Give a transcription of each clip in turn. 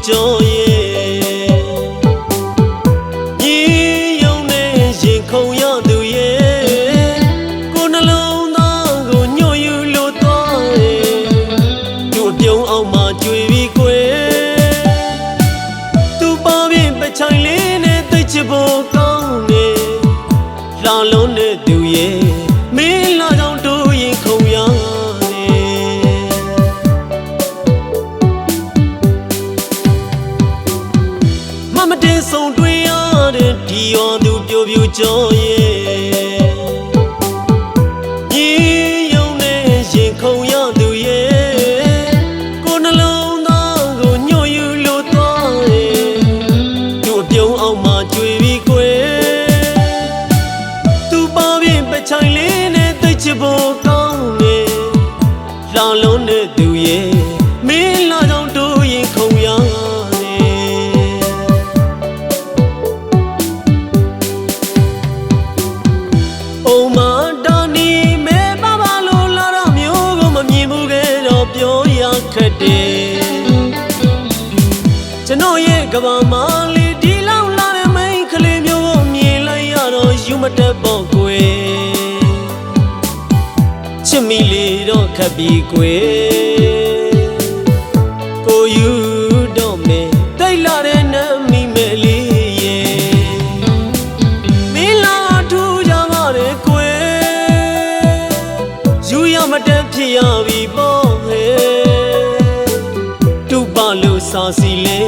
ကြောရဲ့ညီယုံနဲ့ရင်ခုန်ရသူရဲ့ကိုနှလုံးသားကိုညှို့ယူလို့သွားရဲ့သူ့ပြုံးအောင်မှကြွေပြီးကွယ်သူပါပြင်ပချိုင်လေးနဲ့သိချစ်ဖို့ကောင်းတယ်လာလုံးနဲ့သူရဲ့မင်းလာကြောင့်တို့ရင်ခုန်ရမတင်ဆုံးတွေ့ရတဲ့ဒီရောသူပြိုပြိုကြောရဲ့ညီယုံနဲ့ရင်ခုန်ရသူရဲ့ကိုနှလုံးသားကိုညှို့ယူလို့သွားရဲ့သူ့ပြုံးအောင်မှကြွေပြီးကွယ်သူပါပြင်ပချိုင်လေးနဲ့သိချစ်ဖို့ကောင်းတယ်လာလုံးနဲ့သူရဲ့မင်းလာကြောင့်တို့ရင်ခုန်ရခက်တယ်ကျွန်တော်ရဲ့ကဘာမလေးဒီလောက်လာတဲ့မိန်းကလေးမျိုးကိုမြင်လိုက်ရတော့ယူမတတ်ပေါ့ကွယ်ချစ်မိလေတော့ခက်ပြီကွယ်ကိုယူတော့မယ်တိတ်လာတဲ့နတ်မိမဲ့လေးရဲ့မင်းလာထူကြပါလေကွယ်ယူရမတတ်ဖြစ်ရပြီပေါ့ဟဲ့လို့စာစီလေ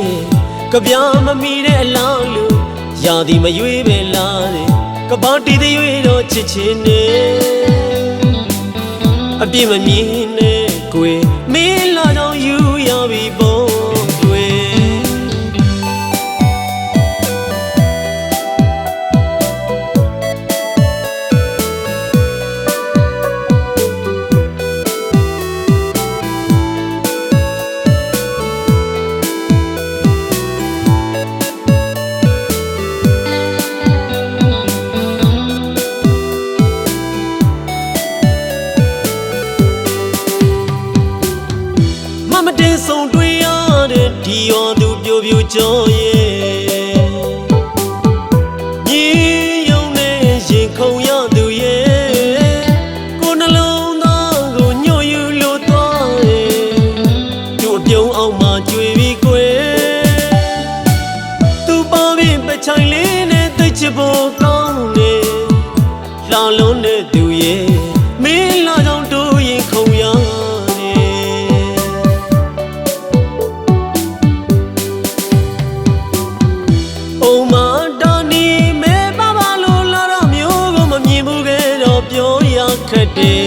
ကပြားမမီတဲ့အလားလို့ရာဒီမရွေးပဲလားတဲ့ကဘာတီးရွေးတော့ချစ်ချင်းနဲ့အပြည့်မမြင်နဲ့ကွယ်မင်းလာကြောင့်ယူရပြီပေါ့ကွယ်မတင်ဆုံးတွေ့ရတဲ့ဒီရောသူပြိုပြိုကြောရဲ့ညီယုံနဲ့ရင်ခုန်ရသူရဲ့ကိုနှလုံးသားကိုညှို့ယူလို့သွားရဲ့သူ့ပြုံးအောင်မှကြွေပြီးကွယ်သူပါပြင်ပချိုင်လေးနဲ့သိချစ်ဖို့ကောင်းတယ်လာလုံးနဲ့သူရဲ့မင်းလာကြောင့်တို့ရင်ခုန်ရခက်တယ်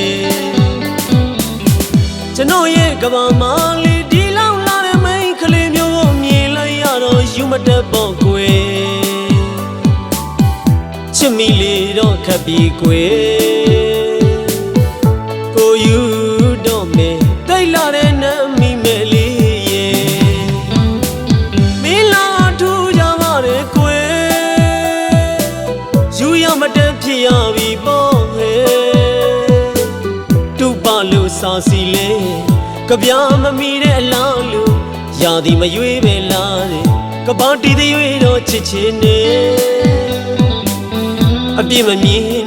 ကျွန်တော်ရဲ့ကဘာမလေးဒီလောက်လာတဲ့မိန်းကလေးမျိုးကိုမြင်လိုက်ရတော့ယူမတတ်ပေါ့ကွယ်ချစ်မိလေတော့ခက်ပြီကွယ်ကိုယူတော့မယ်တိတ်လာတဲ့နတ်မိမဲ့လေးရဲ့မင်းလာထူကြပါလေကွယ်ယူရမတတ်ဖြစ်ရပြီပေါ့ဟဲ့လို့စာစီလေကပြားမမီတဲ့အလားလို့ရာဒီမရွေးပဲလားတဲ့ကဘာတီးရွေးတော့ချစ်ချင်းနဲ့အပြည့်မမြင်